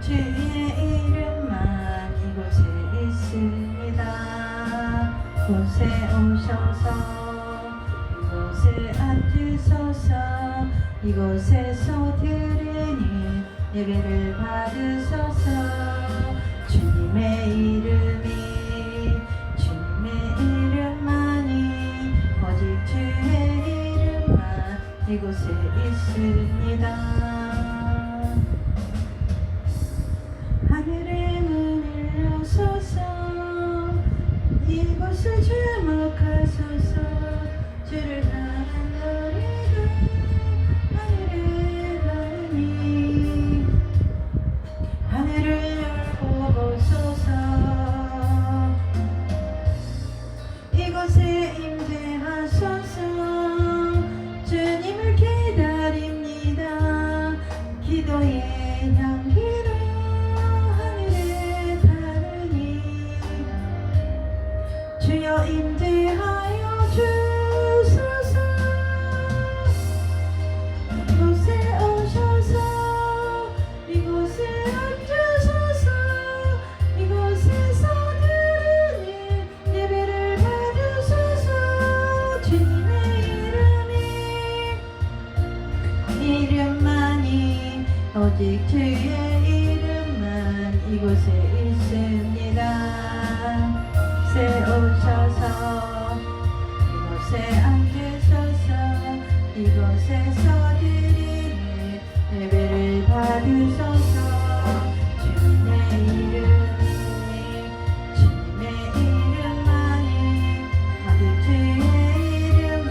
주의 이름만 이곳에 있습니다. 곳에 오셔서 이곳에 앉으소서. 이곳에서 드리는 예배를 받으소서. 주님의 이름이 주님의 이름만이 오직 주의 이름만 이곳에 있습니다. 하늘의 문을 여소서. 이곳을 주목하소서. 주를 향한 노래가 하늘에 가르니 하늘을 열고 보소서. 이곳에 임재하소서. 주님을 기다립니다. 기도의 향기로 하늘에 닿으니 주여 임재하여 주소서. 이곳에 오셔서 이곳에 앉으소서. 이곳에서 드리는 예배를 받으소서. 주님의 이름만이 오직 주의 이름만 이곳에 있습니다. 이곳에 오셔서 이곳에 앉으소서. 이곳에서 드리는 예배를 받으소서. 주님의 이름만이 오직 주의 이름만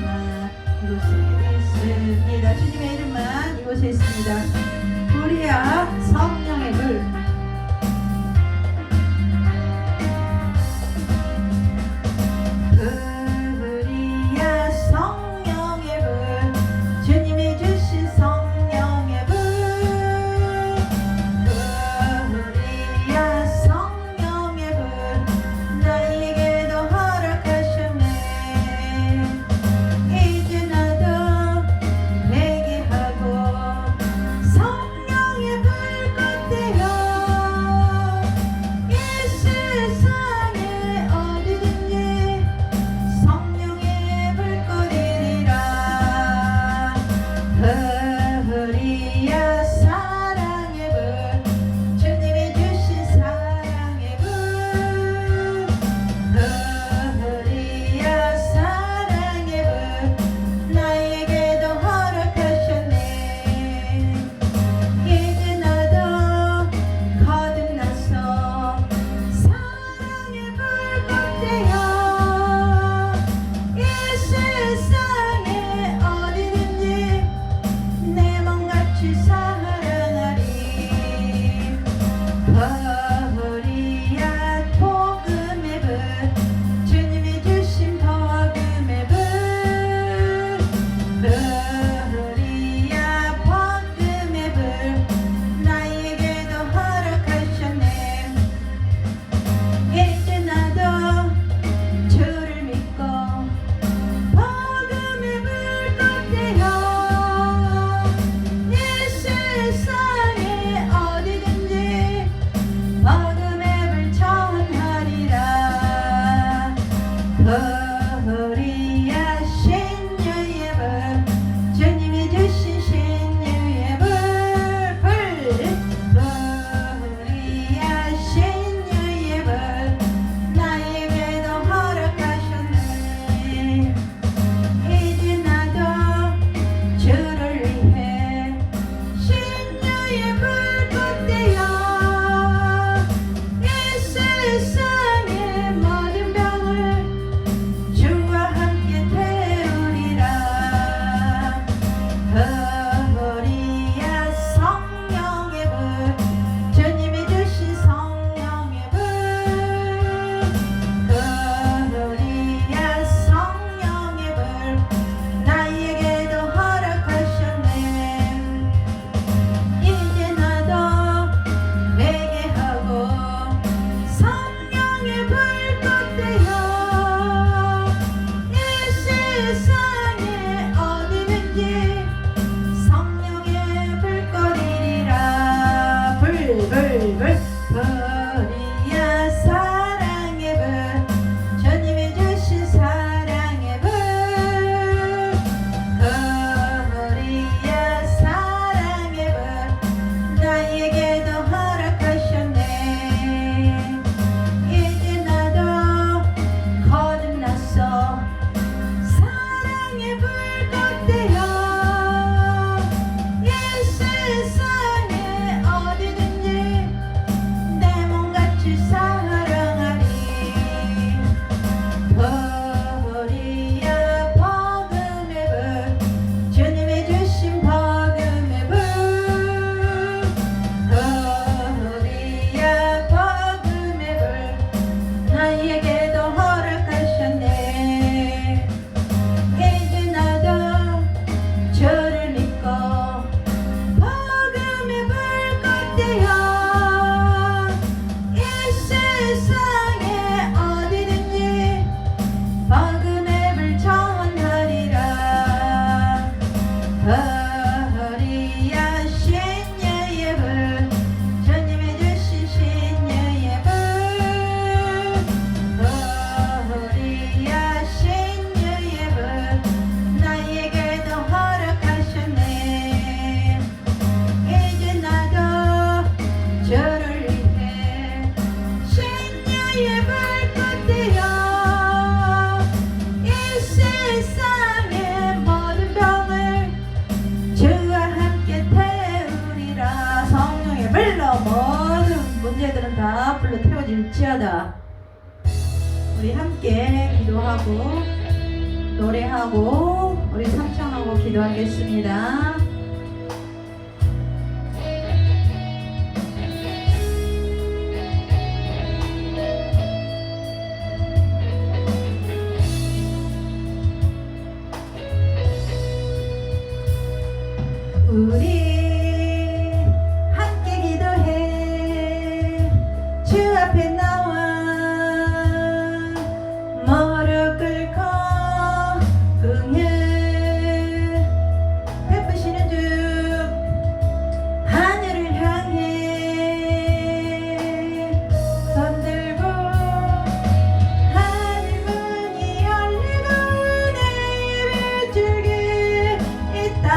이곳에 있습니다. 주님의 이름만 이곳에 있습니다. 우리야 성령의 물 문제들은 다 불로 태워질지어다. 우리 함께 기도하고 노래하고 우리 삼창하고 기도하겠습니다. 우리 함께 기도해 주 앞에 나와 무릎 꿇고 응해 베푸시는 주 하늘을 향해 손 들고 하늘 문이 열리고 내 줄기 있다.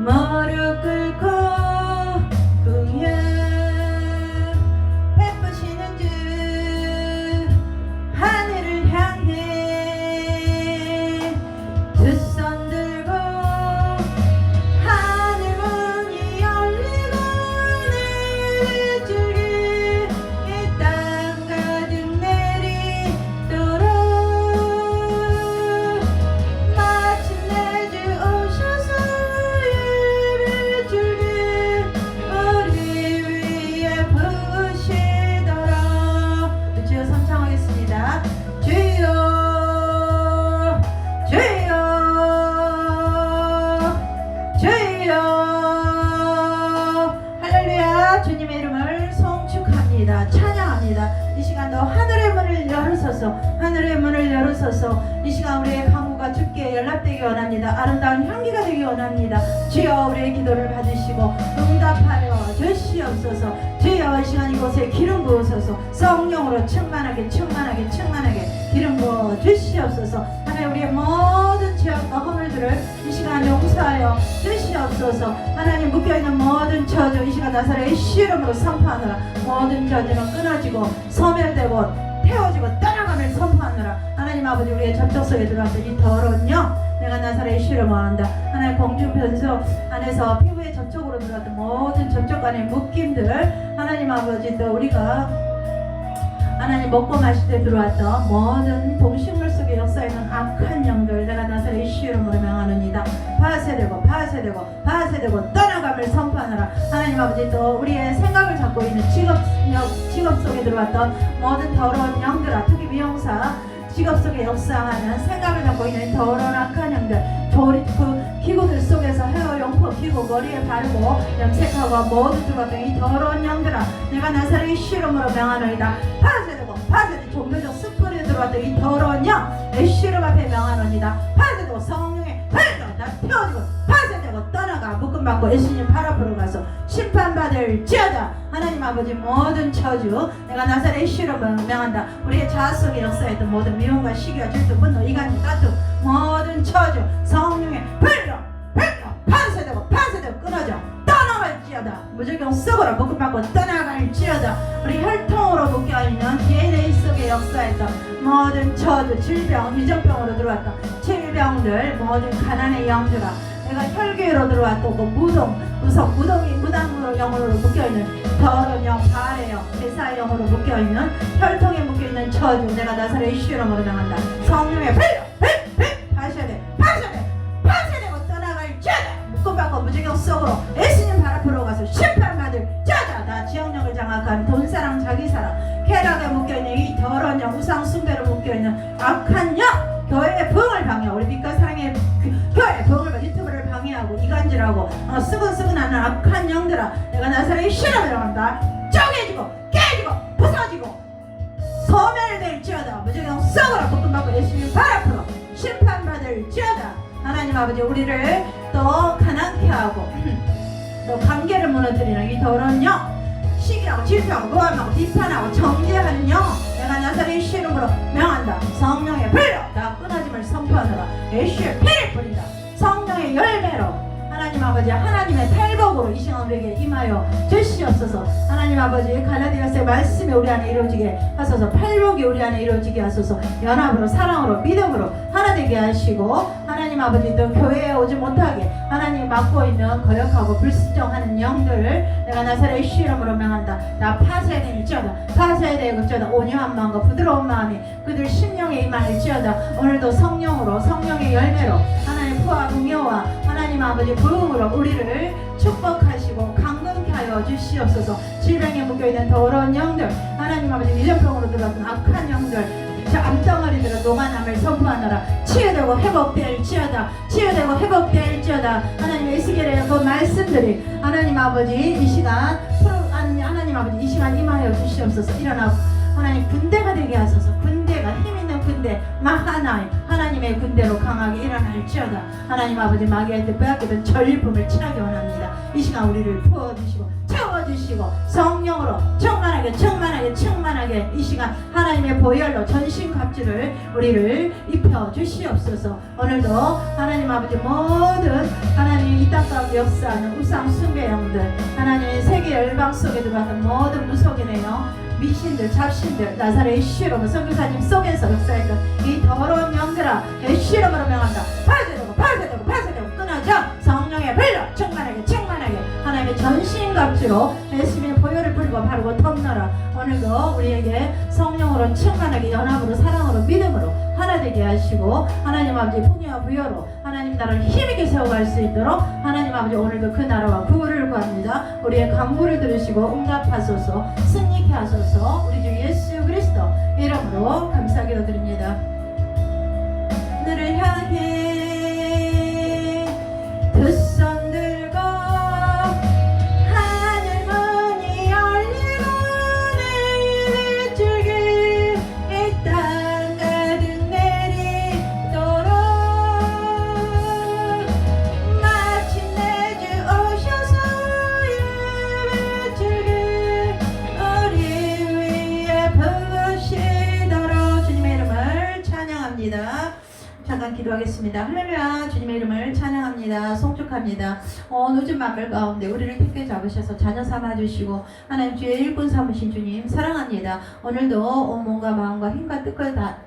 무릎 꿇고 응해 베푸시는 주 하늘을 향해 두 손 들고 하늘 문이 열리고 내 줄기 이 땅 가득 내리도록 마침내 주 오셔서 주님의 이름을 송축합니다. 찬양합니다. 이 시간도 하늘의 문을 열으소서, 하늘의 문을 열으소서. 이 시간 우리의 강구가 주께 연락되기 원합니다. 아름다운 향기가 되기 원합니다. 주여 우리의 기도를 받으시고 응답하여 주시옵소서. 주여 이 시간 이곳에 기름 부으소서. 성령으로 충만하게 기름 부어 주시옵소서. 하나님 우리의 모든 죄악과 허물들을 이 시간 용서하여 주시옵소서. 하나님 묶여있는 모든 저주 이 시간 나사렛 예수 이름으로 선포하느라 모든 저주는 끊어지고 소멸되고 태워지고 떠나감을 선포하느라 하나님 아버지 우리의 접촉 속에 들어왔던 이 더러운 영 내가 나사렛 예수 이름으로 한다. 하나님 공중변소 안에서 피부의 접촉으로 들어왔던 모든 접촉 간의 묶임들 하나님 아버지 또 우리가 하나님 먹고 마실 때 들어왔던 모든 동식물 속에 역사있는 악한 영들 내가 나사렛 예수 이름으로 명하느니라. 파쇄되고 떠나감을 선포하느라 하나님 아버지 또 우리의 생각을 잡고 있는 직업 속에 들어왔던 모든 더러운 영들아 특히 미용사 직업 속에 역사하는 생각을 갖고 있는 더러운 악한 영들 조리 그 기구들 속에서 헤어 용포 기구 머리에 바르고 염색하고 모두 들어왔던 이 더러운 영들아 내가 나사렛 예수 이름으로 명하노이다. 파쇄되고 종교적 습관에 들어왔던 이 더러운 영 예수 이름 앞에 명하노이다. 파쇄되고 성령의 흘러 다 태워지고 파쇄되고 떠나가 묶음받고 예수님 발 앞으로 가서 심판받을 지어다. 하나님 아버지 모든 저주 내가 나사렛 예수 이름으로 명한다. 우리의 자아 속에 역사했던 모든 미움과 시기와 질투 분노 이간질 다툼 모든 저주 성령의 흘러 파쇄되고 끊어져 떠나갈지어다. 무조건 썩어라 묶음받고 떠나갈지어다. 우리 혈통으로 묶여있는 DNA 속에 역사했던 모든 저주 질병 유전병으로 들어왔던 질병들 모든 가난의 영들아 내가 혈기로 들어왔던 그 무당으로 영으로 묶여있는 더러운 영 발의 영 제사의 영으로 묶여있는 혈통에 묶여있는 저주 내가 나사렛 예수 이름으로 명한다. 성령의 파쇄되고 떠나갈지어다. 묶음받고 무지경 속으로 예수님 발 앞으로 가서 심판받을 자다. 다 지역력을 장악한 돈사랑 자기사랑 쾌락에 묶여있는 이 더러운 영 우상 숭배로 묶여있는 악한 영 교회의 부흥을 방해하고 우리 빛과 사랑의 교회의 부흥을 유튜브를 방해하고 이간질하고 쓰근쓰근하는 악한 영들아 내가 나사렛 예수 이름으로 명한다. 쪼개지고 깨지고 부서지고 소멸될지어다. 무지경 썩어라 묶음받고 예수님 발 앞으로 심판받을지어다. 하나님 아버지 우리를 또 가난케 하고 또 관계를 무너뜨리는 이 더러운 영 시기하고 질투하고 모함하고 비판하고 정죄하는 영 내가 나사렛 예수 이름으로 명한다. 아버지 하나님의 팔복으로 이 시간 우리에게 임하여 주시옵소서. 하나님 아버지 갈라디아서의 말씀이 우리 안에 이루어지게 하소서. 팔복이 우리 안에 이루어지게 하소서. 연합으로 사랑으로 믿음으로 하나 되게 하시고 하나님 아버지 또 교회에 오지 못하게 하나님 맡고 있는 거역하고 불순종하는 영들을 내가 나사렛 예수 이름으로 명한다. 나 파쇄될지어다. 파쇄되고지어다. 온유한 마음과 부드러운 마음이 그들 심령에 임할지어다. 오늘도 성령으로 성령의 열매로 하나님 부와 긍휼와 하나님 아버지 부흥으로 우리를 축복하시고 강건케 하여 주시옵소서. 질병에 묶여있는 더러운 영들 하나님 아버지 위력병으로 들어왔던 악한 영들 저 암덩어리들은 노만함을 선포하노라. 치유되고 회복될지어다. 치유되고 회복될지어다. 하나님의 에스겔의 그 말씀들이 하나님 아버지 이 시간 하나님 아버지 이 시간 임하여 주시옵소서. 일어나고 하나님 군대가 되게 하소서. 군대가 힘있는 군대 마하나이 하나님의 군대로 강하게 일어날지어다. 하나님 아버지 마귀한테 빼앗기던 전리품을 취하게 원합니다. 이 시간 우리를 부어주시고 채워주시고 성령으로 충만하게 이 시간 하나님의 보혈로 전신갑주를 우리를 입혀주시옵소서. 오늘도 하나님 아버지 모든 하나님 이 땅 가운데 역사하는 우상 숭배형들 하나님 세계 열방 속에 들어가는 모든 무속인의 영 미신들 잡신들 나사렛 예수 이름으로 선교사님 속에서 역사했던 이 더러운 영들아 예수 이름으로 명한다. 파쇄되고 끊어져. 성령의 불로 충만하게 하나님의 전신갑주로 예수님의 보혈을 뿌리고 바르고 덮너라. 오늘도 우리에게 성령으로 충만하게 연합으로 사랑으로 믿음으로 하나 되게 하시고 하나님 아버지 풍요와 부여로 하나님 나라를 힘있게 세워갈 수 있도록 하나님 아버지 오늘도 그 나라와 구원을 구합니다. 우리의 간구를 들으시고 응답하소서. 승리케 하소서. 우리 주 예수 그리스도 이름으로 감사하게 드립니다. 하늘을 향해 두 손 들고 하늘 문이 열리고 내 줄기 이 땅 가득 내리도록 마침내 주 오셔서 예배 줄기 우리 위에 부으시도록 주님의 이름을 찬양합니다. 잠깐 기도하겠습니다. 할렐루야. 주님의 이름을 찬양합니다. 송축합니다. 늦은 만물 가운데 우리를 택해 잡으셔서 자녀 삼아주시고 하나님 주의 일꾼 삼으신 주님 사랑합니다. 오늘도 온 몸과 마음과 힘과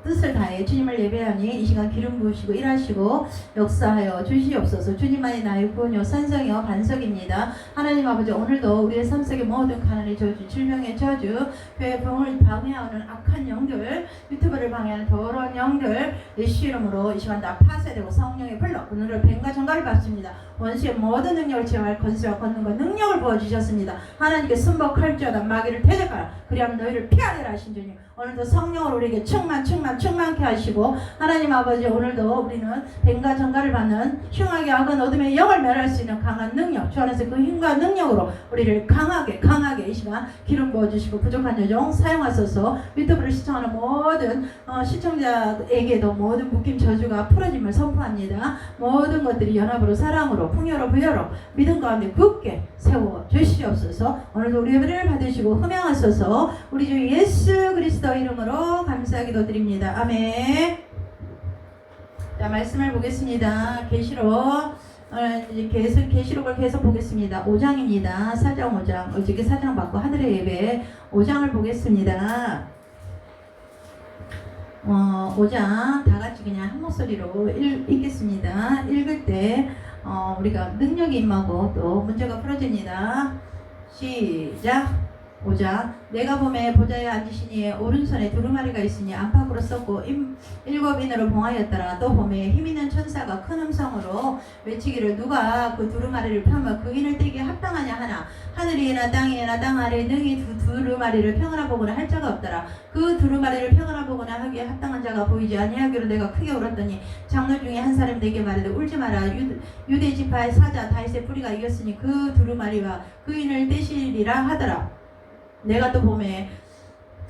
뜻을 다해 주님을 예배하니 이 시간 기름 부으시고 일하시고 역사하여 주시옵소서. 주님만이 나의 구원이요 산성이요 반석입니다. 하나님 아버지 오늘도 우리의 삶 속에 모든 가난의 저주 질병의 저주 교회 병을 방해하는 악한 영들 유튜브를 방해하는 더러운 영들 예수 이름으로 이 시간 다 파쇄되고 성령의 불로 오늘을 뱀과 전갈을 받습니다. 원수의 모든 능력을 제어할 권세와 권능과 능력을 부어주셨습니다. 하나님께 순복할지어다. 마귀를 대적하라. 그리하면 너희를 피하리라 하신 주님 오늘도 성령으로 우리에게 충만케 하시고 하나님 아버지 오늘도 우리는 뱀과 전갈을 받는 흉하게 악한 어둠의 영을 멸할 수 있는 강한 능력 주 안에서 그 힘과 능력으로 우리를 강하게 이 시간 기름 부어주시고 부족한 여정 사용하소서. 유튜브를 시청하는 모든 시청자에게도 모든 묶임 저주가 풀어짐을 선포합니다. 모든 것들이 연합으로 사랑으로 풍요로 부여로 믿음 가운데 굳게 세워 주시옵소서. 오늘도 우리 예배를 받으시고 흠양하소서. 우리 주 예수 그리스도 이름으로 감사하기도 드립니다. 아멘. 자 말씀을 보겠습니다. 계시록 계시록을 계속 보겠습니다. 5장입니다. 4장 5장 어저께 4장 받고 하늘의 예배 5장을 보겠습니다. 5장 다 같이 그냥 한 목소리로 읽겠습니다. 읽을 때 우리가 능력이 임하고 또 문제가 풀어집니다. 시작. 5장 내가 보매 보좌에 앉으시니 오른손에 두루마리가 있으니 안팎으로 썼고 일곱 인으로 봉하였더라. 또 보매 힘있는 천사가 큰 음성으로 외치기를 누가 그 두루마리를 펴며 그 인을 떼기에 합당하냐 하나 하늘이나 땅이나 땅 아래 능히 두루마리를 펴거나 보거나 할 자가 없더라. 그 두루마리를 펴거나 보거나 하기에 합당한 자가 보이지 아니하기로 내가 크게 울었더니 장로 중에 한 사람이 내게 말하되 울지 마라. 유대 지파의 사자 다윗의 뿌리가 이겼으니 그 두루마리와 그 인을 떼시리라 하더라. 내가 또 보매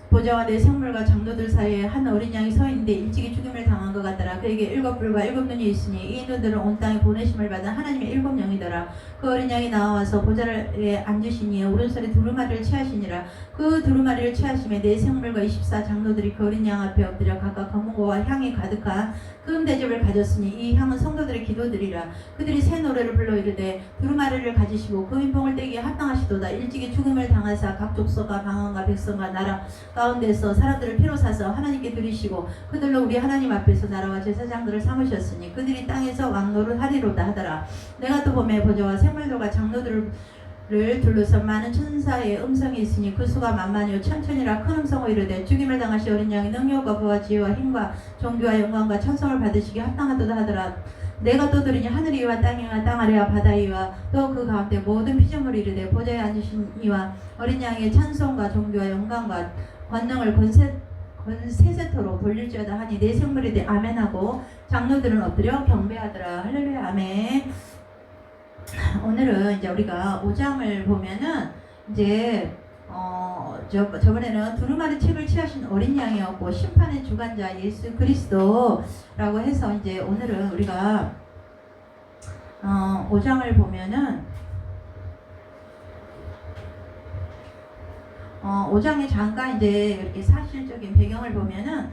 보좌와 내 생물과 장로들 사이에 한 어린 양이 서 있는데 일찍이 죽임을 당한 것 것 같더라. 그에게 일곱 뿔과 일곱 눈이 있으니 이 눈들은 온 땅에 보내심을 받은 하나님의 일곱 영이더라. 그 어린 양이 나와서 보좌에 앉으시니 오른손에 두루마리를 취하시니라. 그 두루마리를 취하심에 네 생물과 24 장로들이 그 어린 양 앞에 엎드려 각각 검은고와 향이 가득한 금 대접을 가졌으니 이 향은 성도들의 기도들이라. 그들이 새 노래를 불러 이르되 두루마리를 가지시고 그 인봉을 떼기에 합당하시도다. 일찍이 죽음을 당하사 각 족속과 방언과 백성과 나라 가운데서 사람들을 피로 사서 하나님께 드리시고 그들로 우리 하나님 앞에서 나라와 제사장들을 삼으셨으니 그들이 땅에서 왕노를 하리로다 하더라. 내가 또 보매 보좌와 생물들과 장로들을 둘러서 많은 천사의 음성이 있으니 그 수가 만만이요 천천이라 큰 음성으로 이르되 죽임을 당하시 어린 양이 능력과 부와 지혜와 힘과 존귀와 영광과 천성을 받으시기 합당하도다 하더라. 내가 또 들으니 하늘 위와 땅 위와 땅 아래와 바다 위와 또 그 가운데 모든 피조물이 이르되 보좌에 앉으신 이와 어린 양의 찬송과 존귀와 영광과 권능을 권세세토로 돌릴지어다 하니 네 생물이 되 아멘하고 장로들은 엎드려 경배하더라. 할렐루야 아멘. 오늘은 이제 우리가 5장을 보면은 이제 저번에는 두루마리 책을 취하신 어린 양이었고 심판의 주관자 예수 그리스도라고 해서 이제 오늘은 우리가 5장을 보면은 5장에 잠깐 이제 이렇게 사실적인 배경을 보면은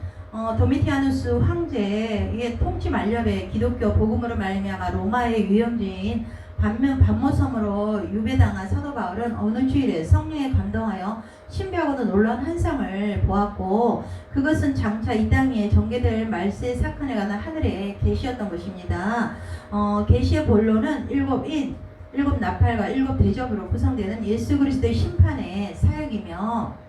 도미티아누스 황제의 통치 만렵에 기독교 복음으로 말미암아 로마의 유영지인 반모섬으로 유배당한 사도 바울은 어느 주일에 성령에 감동하여 신비하고도 놀라운 환상을 보았고 그것은 장차 이 땅 위에 전개될 말세 사건에 관한 하늘의 계시였던 것입니다. 계시의 본론은 일곱 나팔과 일곱 대접으로 구성되는 예수 그리스도의 심판의 사역이며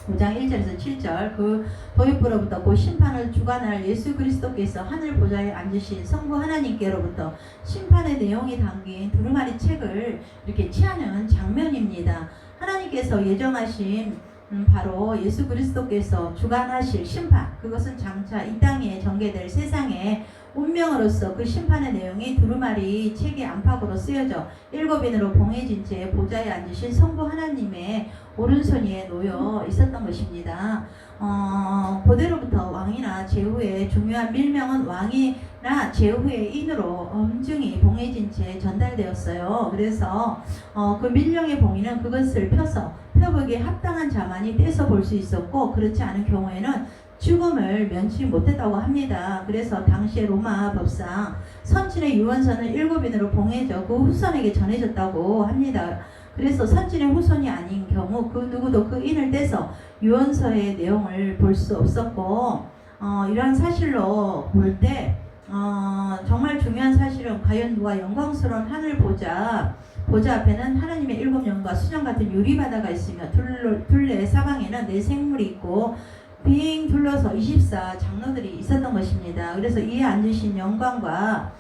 5장 1절에서 7절 그 도입부로부터 그 심판을 주관할 예수 그리스도께서 하늘 보좌에 앉으신 성부 하나님께로부터 심판의 내용이 담긴 두루마리 책을 이렇게 취하는 장면입니다. 하나님께서 예정하신 바로 예수 그리스도께서 주관하실 심판 그것은 장차 이 땅에 전개될 세상의 운명으로서 그 심판의 내용이 두루마리 책의 안팎으로 쓰여져 일곱인으로 봉해진 채 보좌에 앉으신 성부 하나님의 오른손 위에 놓여 있었던 것입니다. 고대로부터 왕이나 제후의 중요한 밀명은 왕이나 제후의 인으로 엄중히 봉해진 채 전달되었어요. 그래서 그 밀령의 봉인은 그것을 펴보기에 합당한 자만이 떼서 볼 수 있었고 그렇지 않은 경우에는 죽음을 면치 못했다고 합니다. 그래서 당시의 로마 법상 선진의 유언서는 일곱인으로 봉해져 그 후손에게 전해졌다고 합니다. 그래서 선진의 후손이 아닌 경우 그 누구도 그 인을 떼서 유언서의 내용을 볼 수 없었고 이러한 사실로 볼 때 정말 중요한 사실은 과연 누가 영광스러운 하늘 보좌 앞에는 하나님의 일곱 영과 수정 같은 유리바다가 있으며 둘레 사방에는 네 생물이 있고 빙 둘러서 24 장로들이 있었던 것입니다. 그래서 이에 앉으신 영광과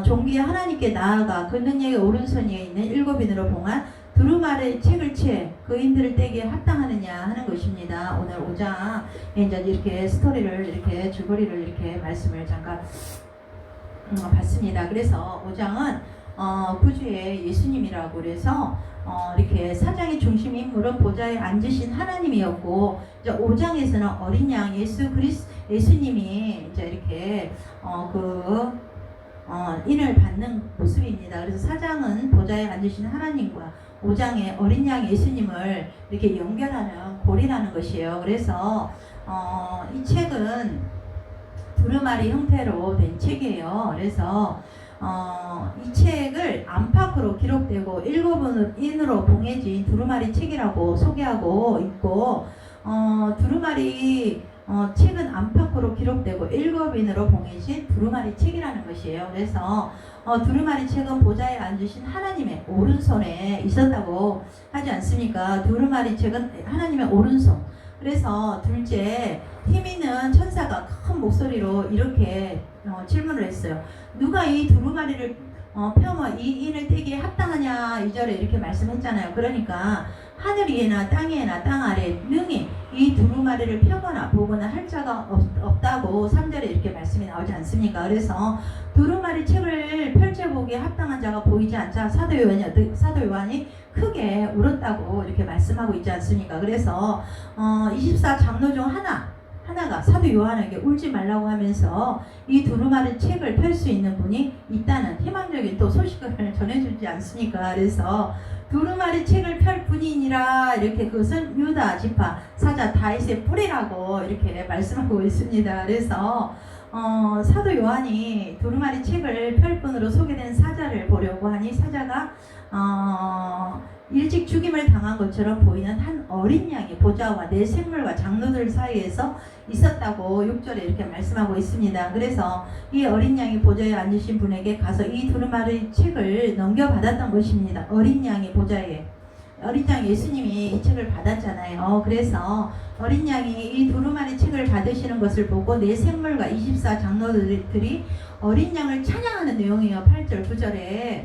존귀의 하나님께 나아가 그 능력의 오른손 위에 있는 일곱인으로 봉한 두루마리 책을 취해 그 인들을 떼기에 합당하느냐 하는 것입니다. 오늘 5장에 이제 이렇게 스토리를 이렇게 줄거리를 이렇게 말씀을 잠깐 봤습니다. 그래서 5장은 구주의 예수님이라고 그래서 이렇게 사장의 중심 인물은 보좌에 앉으신 하나님이었고 이제 5장에서는 어린 양 예수님이 이제 이렇게 인을 받는 모습입니다. 그래서 4장은 보좌에 앉으신 하나님과 5장의 어린 양 예수님을 이렇게 연결하는 고리라는 것이에요. 그래서 이 책은 두루마리 형태로 된 책이에요. 그래서 이 책을 안팎으로 기록되고 일곱인으로 봉해진 두루마리 책이라고 소개하고 있고 두루마리 책은 안팎으로 기록되고 일곱인으로 봉해진 두루마리 책이라는 것이에요. 그래서 두루마리 책은 보좌에 앉으신 하나님의 오른손에 있었다고 하지 않습니까? 두루마리 책은 하나님의 오른손. 그래서 둘째 힘 있는 천사가 큰 목소리로 이렇게 질문을 했어요. 누가 이 두루마리를 펴머 이 인을 떼기에 합당하냐 2절에 이렇게 말씀했잖아요. 그러니까 하늘 위에나 땅 위에나 땅 아래 능히 이 두루마리를 펴거나 보거나 할 자가 없다고 3절에 이렇게 말씀이 나오지 않습니까? 그래서 두루마리 책을 펼쳐보기에 합당한 자가 보이지 않자 사도 요한이 크게 울었다고 이렇게 말씀하고 있지 않습니까? 그래서 24 장로 중 하나 하나가 사도 요한에게 울지 말라고 하면서 이 두루마리 책을 펼 수 있는 분이 있다는 희망적인 또 소식을 전해주지 않습니까? 그래서 두루마리 책을 펼 분이니라 이렇게 그것은 유다 지파 사자 다윗의 뿌리라고 이렇게 말씀하고 있습니다. 그래서 사도 요한이 두루마리 책을 펼 분으로 소개된 사자를 보려고 하니 사자가 일찍 죽임을 당한 것처럼 보이는 한 어린 양이 보좌와 네 생물과 장로들 사이에서 있었다고 6절에 이렇게 말씀하고 있습니다. 그래서 이 어린 양이 보좌에 앉으신 분에게 가서 이 두루마리 책을 넘겨받았던 것입니다. 어린 양이 보좌에, 어린 양 예수님이 이 책을 받았잖아요. 그래서 어린 양이 이 두루마리 책을 받으시는 것을 보고 네 생물과 24 장로들이 어린 양을 찬양하는 내용이에요. 8절 9절에.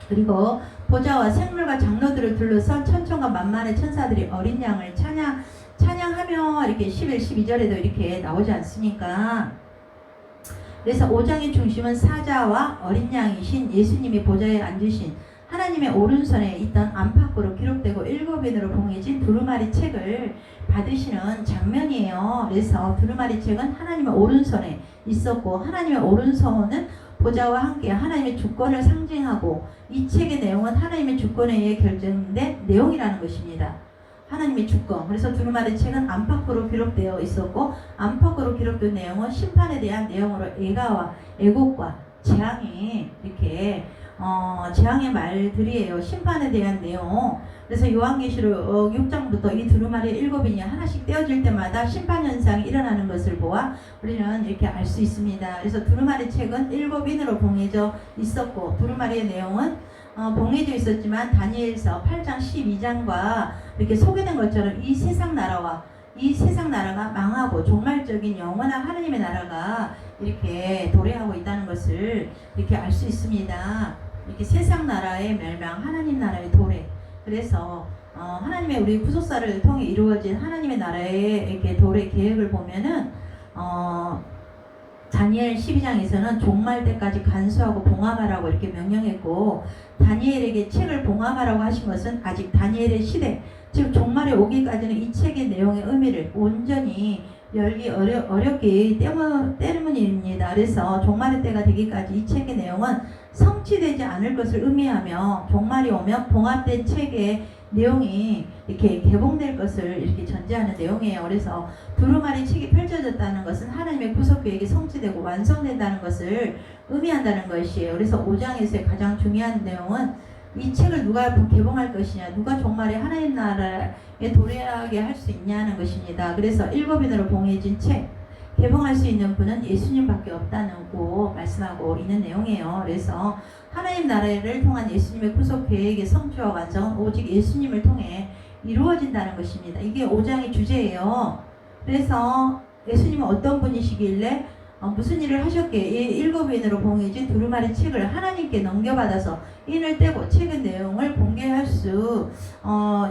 그리고 보좌와 생물과 장로들을 둘러서 천천과 만만의 천사들이 어린 양을 찬양하며 이렇게 11, 12절에도 이렇게 나오지 않습니까? 그래서 5장의 중심은 사자와 어린 양이신 예수님이 보좌에 앉으신 하나님의 오른손에 있던 안팎으로 기록되고 7인으로 봉해진 두루마리 책을 받으시는 장면이에요. 그래서 두루마리 책은 하나님의 오른손에 있었고 하나님의 오른손은 보좌와 함께 하나님의 주권을 상징하고 이 책의 내용은 하나님의 주권에 의해 결정된 내용이라는 것입니다. 하나님의 주권. 그래서 두루마리 책은 안팎으로 기록되어 있었고 안팎으로 기록된 내용은 심판에 대한 내용으로 애가와 애곡과 재앙이 이렇게 재앙의 말들이에요. 심판에 대한 내용. 그래서 요한계시록 6장부터 이 두루마리 7인이 하나씩 떼어질 때마다 심판 현상이 일어나는 것을 보아 우리는 이렇게 알 수 있습니다. 그래서 두루마리 책은 7인으로 봉해져 있었고 두루마리의 내용은 봉해져 있었지만 다니엘서 8장 12장과 이렇게 소개된 것처럼 이 세상 나라가 망하고 종말적인 영원한 하나님의 나라가 이렇게 도래하고 있다는 것을 이렇게 알 수 있습니다. 이렇게 세상 나라의 멸망, 하나님 나라의 도래. 그래서 하나님의 우리 구속사를 통해 이루어진 하나님의 나라의 이렇게 도래 계획을 보면은 다니엘 12장에서는 종말 때까지 간수하고 봉함하라고 이렇게 명령했고 다니엘에게 책을 봉함하라고 하신 것은 아직 다니엘의 시대, 즉 종말에 오기까지는 이 책의 내용의 의미를 온전히 열기 어렵기 때문입니다. 그래서 종말의 때가 되기까지 이 책의 내용은 성취되지 않을 것을 의미하며 종말이 오면 봉합된 책의 내용이 이렇게 개봉될 것을 이렇게 전제하는 내용이에요. 그래서 두루마리 책이 펼쳐졌다는 것은 하나님의 구속 계획이 성취되고 완성된다는 것을 의미한다는 것이에요. 그래서 5장에서의 가장 중요한 내용은 이 책을 누가 개봉할 것이냐, 누가 종말에 하나님 나라에 도래하게 할 수 있냐는 것입니다. 그래서 7인으로 봉해진 책 개봉할 수 있는 분은 예수님밖에 없다고 말씀하고 있는 내용이에요. 그래서 하나님 나라를 통한 예수님의 구속 계획의 성취와 완성은 오직 예수님을 통해 이루어진다는 것입니다. 이게 5장의 주제예요. 그래서 예수님은 어떤 분이시길래 무슨 일을 하셨기에 이 7인으로 봉해진 두루마리 책을 하나님께 넘겨받아서 인을 떼고 책의 내용을 공개할 수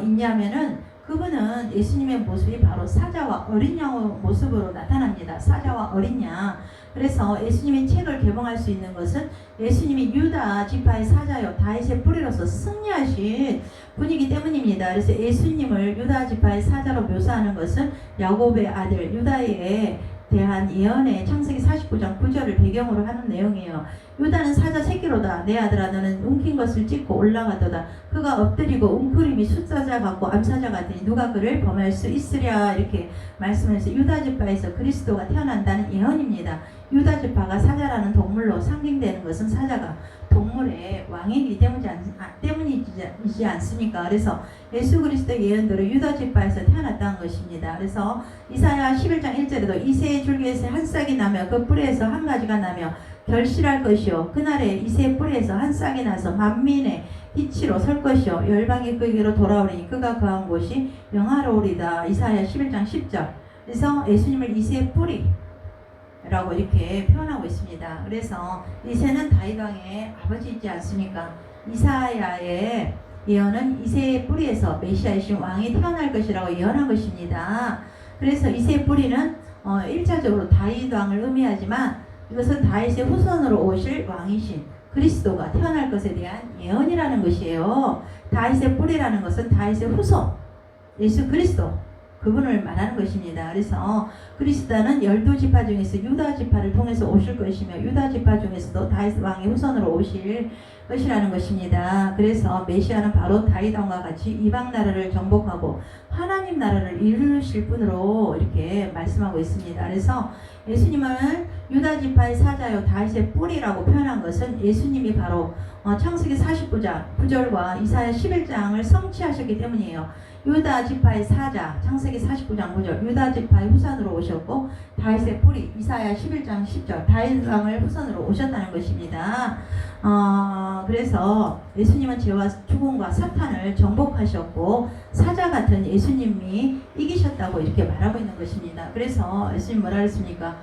있냐면은 그분은 예수님의 모습이 바로 사자와 어린 양의 모습으로 나타납니다. 사자와 어린 양. 그래서 예수님의 책을 개봉할 수 있는 것은 예수님이 유다 지파의 사자요 다윗의 뿌리로서 승리하신 분이기 때문입니다. 그래서 예수님을 유다 지파의 사자로 묘사하는 것은 야곱의 아들 유다의 대한 예언의 창세기 49장 9절을 배경으로 하는 내용이에요. 유다는 사자 새끼로다. 내 아들아 너는 움킨 것을 찢고 올라가도다. 그가 엎드리고 웅크림이 숫사자 같고 암사자 같으니 누가 그를 범할 수 있으랴. 이렇게 말씀해서 유다 지파에서 그리스도가 태어난다는 예언입니다. 유다 지파가 사자라는 동물로 상징되는 것은 사자가 동물의 왕이기 때문이지 않습니까? 그래서 예수 그리스도의 예언대로 유다 지파에서 태어났다는 것입니다. 그래서 이사야 11장 1절에도 이새의 줄기에서 한 싹이 나며 그 뿌리에서 한 가지가 나며 결실할 것이요 그날에 이새의 뿌리에서 한 싹이 나서 만민의 빛으로 설 것이요 열방이 그에게로 돌아오리니 그가 거한 곳이 영화로우리다. 이사야 11장 10절. 그래서 예수님을 이새의 뿌리 라고 이렇게 표현하고 있습니다. 그래서 이새는 다윗 왕의 아버지이지 않습니까? 이사야의 예언은 이새의 뿌리에서 메시아이신 왕이 태어날 것이라고 예언한 것입니다. 그래서 이새의 뿌리는 1차적으로 다윗 왕을 의미하지만 이것은 다윗의 후손으로 오실 왕이신 그리스도가 태어날 것에 대한 예언이라는 것이에요. 다윗의 뿌리라는 것은 다윗의 후손 예수 그리스도 그분을 말하는 것입니다. 그래서 그리스도는 12지파 중에서 유다 지파를 통해서 오실 것이며 유다 지파 중에서도 다윗 왕의 후손으로 오실 것이라는 것입니다. 그래서 메시아는 바로 다윗 왕과 같이 이방 나라를 정복하고 하나님 나라를 이루실 분으로 이렇게 말씀하고 있습니다. 그래서 예수님을 유다 지파의 사자요 다윗의 뿌리라고 표현한 것은 예수님이 바로 창세기 49장 9절과 이사야 11장을 성취하셨기 때문이에요. 유다 지파의 사자 창세기 49장 9절 유다 지파의 후손으로 오셨고 다윗의 뿌리 이사야 11장 10절 다윗 왕을 후손으로 오셨다는 것입니다. 그래서 예수님은 죄와 죽음과 사탄을 정복하셨고 사자 같은 예수님이 이기셨다고 이렇게 말하고 있는 것입니다. 그래서 예수님 뭐라 그랬습니까?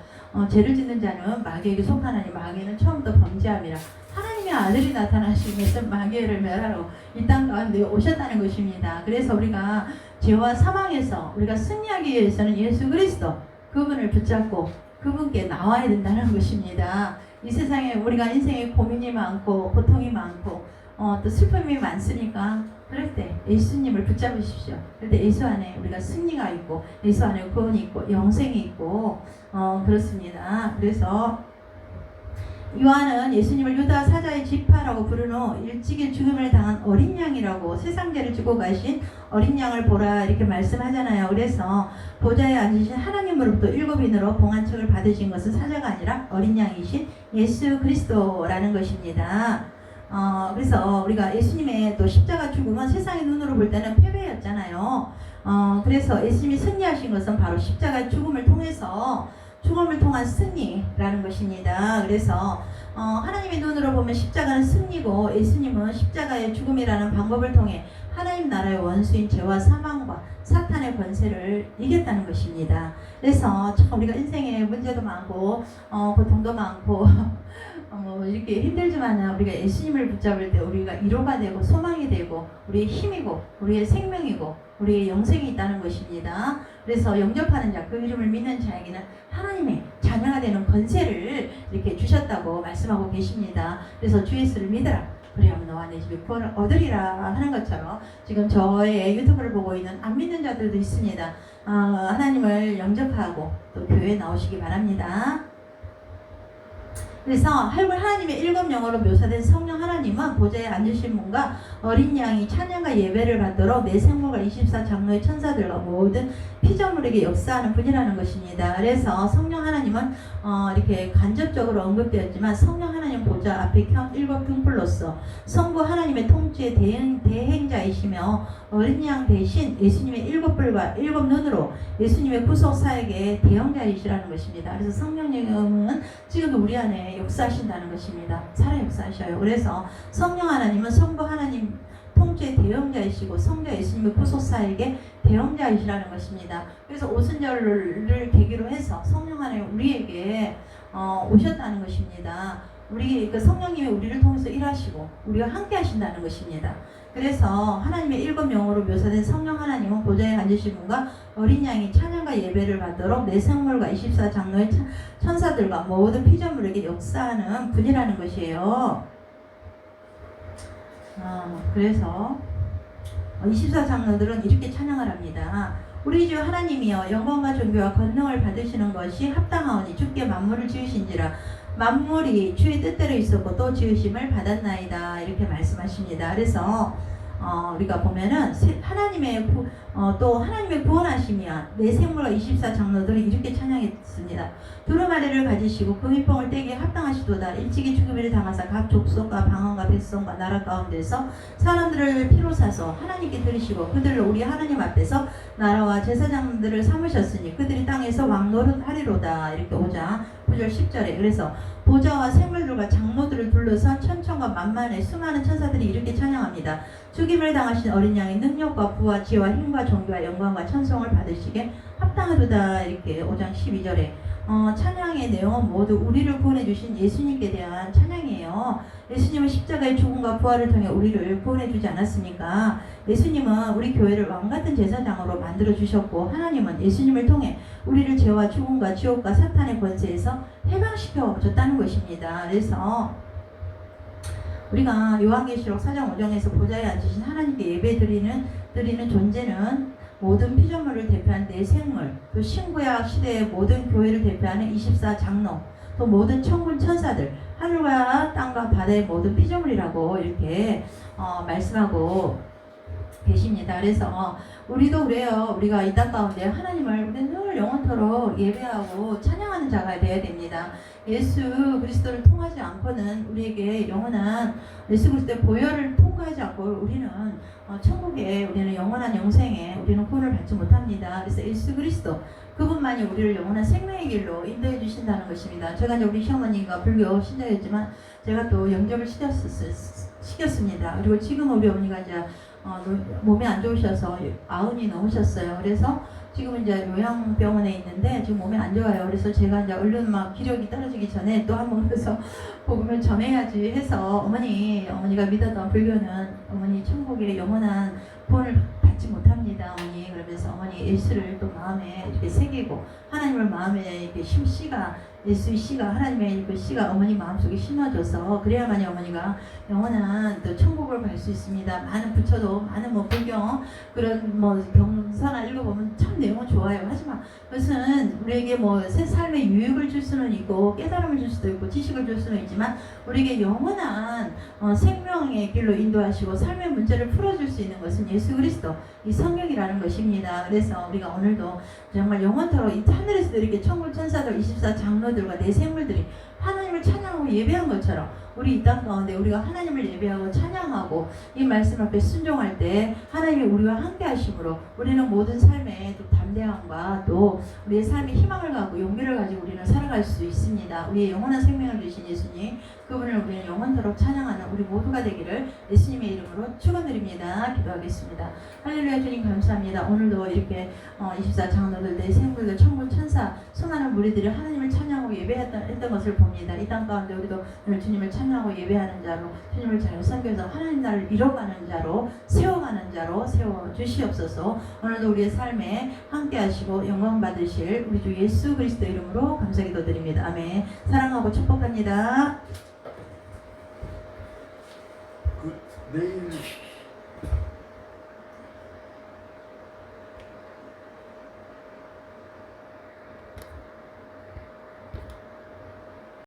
죄를 짓는 자는 마귀에게 속하나니 마귀는 처음부터 범죄함이라. 하나님의 아들이 나타나시기 위해서 마귀를 멸하러 이 땅 가운데 오셨다는 것입니다. 그래서 우리가 죄와 사망에서 우리가 승리하기 위해서는 예수 그리스도 그분을 붙잡고 그분께 나와야 된다는 것입니다. 이 세상에 우리가 인생에 고민이 많고 고통이 많고 또 슬픔이 많으니까 그럴 때 예수님을 붙잡으십시오. 그럴 때 예수 안에 우리가 승리가 있고 예수 안에 구원이 있고 영생이 있고 그렇습니다. 그래서 요한은 예수님을 유다 사자의 지파라고 부른 후 일찍이 죽음을 당한 어린 양이라고 세상 죄를 지고 가신 어린 양을 보라 이렇게 말씀하잖아요. 그래서 보좌에 앉으신 하나님으로부터 7인으로 봉안책을 받으신 것은 사자가 아니라 어린 양이신 예수 그리스도라는 것입니다. 그래서 우리가 예수님의 또 십자가 죽음은 세상의 눈으로 볼 때는 패배였잖아요. 그래서 예수님이 승리하신 것은 바로 십자가 죽음을 통해서 죽음을 통한 승리라는 것입니다. 그래서 하나님의 눈으로 보면 십자가는 승리고 예수님은 십자가의 죽음이라는 방법을 통해 하나님 나라의 원수인 죄와 사망과 사탄의 권세를 이겼다는 것입니다. 그래서 참 우리가 인생에 문제도 많고 고통도 많고 이렇게 힘들지만 우리가 예수님을 붙잡을 때 우리가 위로가 되고 소망이 되고 우리의 힘이고 우리의 생명이고 우리의 영생이 있다는 것입니다. 그래서 영접하는 자, 그 이름을 믿는 자에게는 하나님의 자녀가 되는 권세를 이렇게 주셨다고 말씀하고 계십니다. 그래서 주 예수를 믿으라. 그래야만 너와 내 집에 구원을 얻으리라 하는 것처럼 지금 저의 유튜브를 보고 있는 안 믿는 자들도 있습니다. 하나님을 영접하고 또 교회에 나오시기 바랍니다. 그래서 하나님의 일곱 영어로 묘사된 성령 하나님은 보좌에 앉으신 분과 어린 양이 찬양과 예배를 받도록 내 생물과 24장로의 천사들과 모든 피조물에게 역사하는 분이라는 것입니다. 그래서 성령 하나님은 이렇게 간접적으로 언급되었지만 성령 하나님 보좌 앞에 켠 일곱 등불로서 성부 하나님의 통치의 대행자이시며 어린 양 대신 예수님의 일곱 뿔과 일곱 눈으로 예수님의 구속 사역의 대형자이시라는 것입니다. 그래서 성령님은 지금도 우리 안에 역사하신다는 것입니다. 살아 역사하셔요. 그래서 성령 하나님은 성부 하나님 통치의 대형자이시고 성자 예수님의 구속 사역의 대형자이시라는 것입니다. 그래서 오순절을 계기로 해서 성령 하나님 우리에게 오셨다는 것입니다. 우리 그 성령님이 우리를 통해서 일하시고 우리가 함께 하신다는 것입니다. 그래서 하나님의 일곱 영으로 묘사된 성령 하나님은 보좌에 앉으신 분과 어린 양이 찬양과 예배를 받도록 내 생물과 24장로의 천사들과 모든 피조물에게 역사하는 분이라는 것이에요. 그래서 24장로들은 이렇게 찬양을 합니다. 우리 주 하나님이여 영광과 존귀와 권능을 받으시는 것이 합당하오니 주께 만물을 지으신지라 만물이 주의 뜻대로 있었고 또 지으심을 받았나이다 이렇게 말씀하십니다. 그래서 우리가 보면은 또 하나님의 구원하시면 내 생물과 24장로들이 이렇게 찬양했습니다. 두루마리를 가지시고 금이봉을 떼기에 합당하시도다. 일찍이 죽음을 당하사 각 족속과 방언과 백성과 나라 가운데서 사람들을 피로 사서 하나님께 드리시고 그들로 우리 하나님 앞에서 나라와 제사장들을 삼으셨으니 그들이 땅에서 왕노릇하리로다. 이렇게 5장 9절 10절에 그래서 보좌와 생물들과 장로들을 둘러서 천천과 만만의 수많은 천사들이 이렇게 찬양합니다. 죽임을 당하신 어린 양의 능력과 부와 지혜와 힘과 존귀와 영광과 찬송을 받으시게 합당하도다. 이렇게 5장 12절에 찬양의 내용은 모두 우리를 구원해 주신 예수님께 대한 찬양이에요. 예수님은 십자가의 죽음과 부활을 통해 우리를 구원해 주지 않았습니까? 예수님은 우리 교회를 왕같은 제사장으로 만들어 주셨고 하나님은 예수님을 통해 우리를 죄와 죽음과 지옥과 사탄의 권세에서 해방시켜 줬다는 것입니다. 그래서 우리가 요한계시록 4장 5장에서 보좌에 앉으신 하나님께 예배 드리는 존재는 모든 피조물을 대표하는 네 생물, 또 신구약 시대의 모든 교회를 대표하는 24장로, 또 모든 천군 천사들, 하늘과 땅과 바다의 모든 피조물이라고 이렇게 말씀하고 계십니다. 그래서 우리도 그래요. 우리가 이 땅 가운데 하나님을 우리 늘 영원토록 예배하고 찬양하는 자가 되어야 됩니다. 예수 그리스도를 통하지 않고는 우리에게 영원한 예수 그리스도의 보혈을 통과하지 않고 우리는 천국에 우리는 영원한 영생에 우리는 구원을 받지 못합니다. 그래서 예수 그리스도 그분만이 우리를 영원한 생명의 길로 인도해 주신다는 것입니다. 제가 이제 우리 시어머니가 불교 신자였지만 제가 또 영접을 시켰습니다. 그리고 지금 우리 어머니가 이제 몸이 안 좋으셔서 90이 넘으셨어요. 그래서 지금 이제 요양병원에 있는데 지금 몸이 안 좋아요. 그래서 제가 이제 얼른 막 기력이 떨어지기 전에 또 한 번 가서 복음을 전해야지 해서 어머니가 믿었던 불교는 어머니 천국의 영원한 구원을 받지 못합니다. 어머니 그러면서 어머니 예수를 또 마음에 이렇게 새기고 하나님을 마음에 이렇게 씨가 예수의 씨가 하나님의 그 씨가 어머니 마음속에 심어져서 그래야만이 어머니가 영원한 또 천국을 갈 수 있습니다. 많은 부처도 많은 불경 그런 경서나 읽어보면 참 내용은 좋아요. 하지만 그것은 우리에게 새 삶의 유익을 줄 수는 있고 깨달음을 줄 수도 있고 지식을 줄 수는 있지만 우리에게 영원한 생명의 길로 인도하시고 삶의 문제를 풀어줄 수 있는 것은 예수 그리스도 이 성경이라는 것입니다. 그래서 우리가 오늘도 정말 영원토록 이 하늘에서도 이렇게 천군 천사들 24장로들과 내 생물들이 하나님을 찬양하고 예배한 것처럼 우리 이 땅 가운데 우리가 하나님을 예배하고 찬양하고 이 말씀 앞에 순종할 때 하나님이 우리와 함께 하심으로 우리는 모든 삶에 또 담대함과 또 우리의 삶에 희망을 갖고 용기를 가지고 우리는 살아갈 수 있습니다. 우리의 영원한 생명을 주신 예수님 그분을 우리는 영원토록 찬양하는 우리 모두가 되기를 예수님의 이름으로 축원드립니다. 기도하겠습니다. 할렐루야. 주님 감사합니다. 오늘도 이렇게 24장로들 내 생물들 천군 천사 수많은 무리들이 하나님을 찬양하고 예배했던 것을 봅니다. 이 땅 가운데 우리도 오늘 주님을 찬양하고 예배하는 자로 주님을 잘 섬겨서 하나님 나라를 이뤄가는 자로 세워가는 자로 세워주시옵소서. 오늘도 우리의 삶에 함께 하시고 영광 받으실 우리 주 예수 그리스도 이름으로 감사기도 드립니다. 아멘. 사랑하고 축복합니다. 내일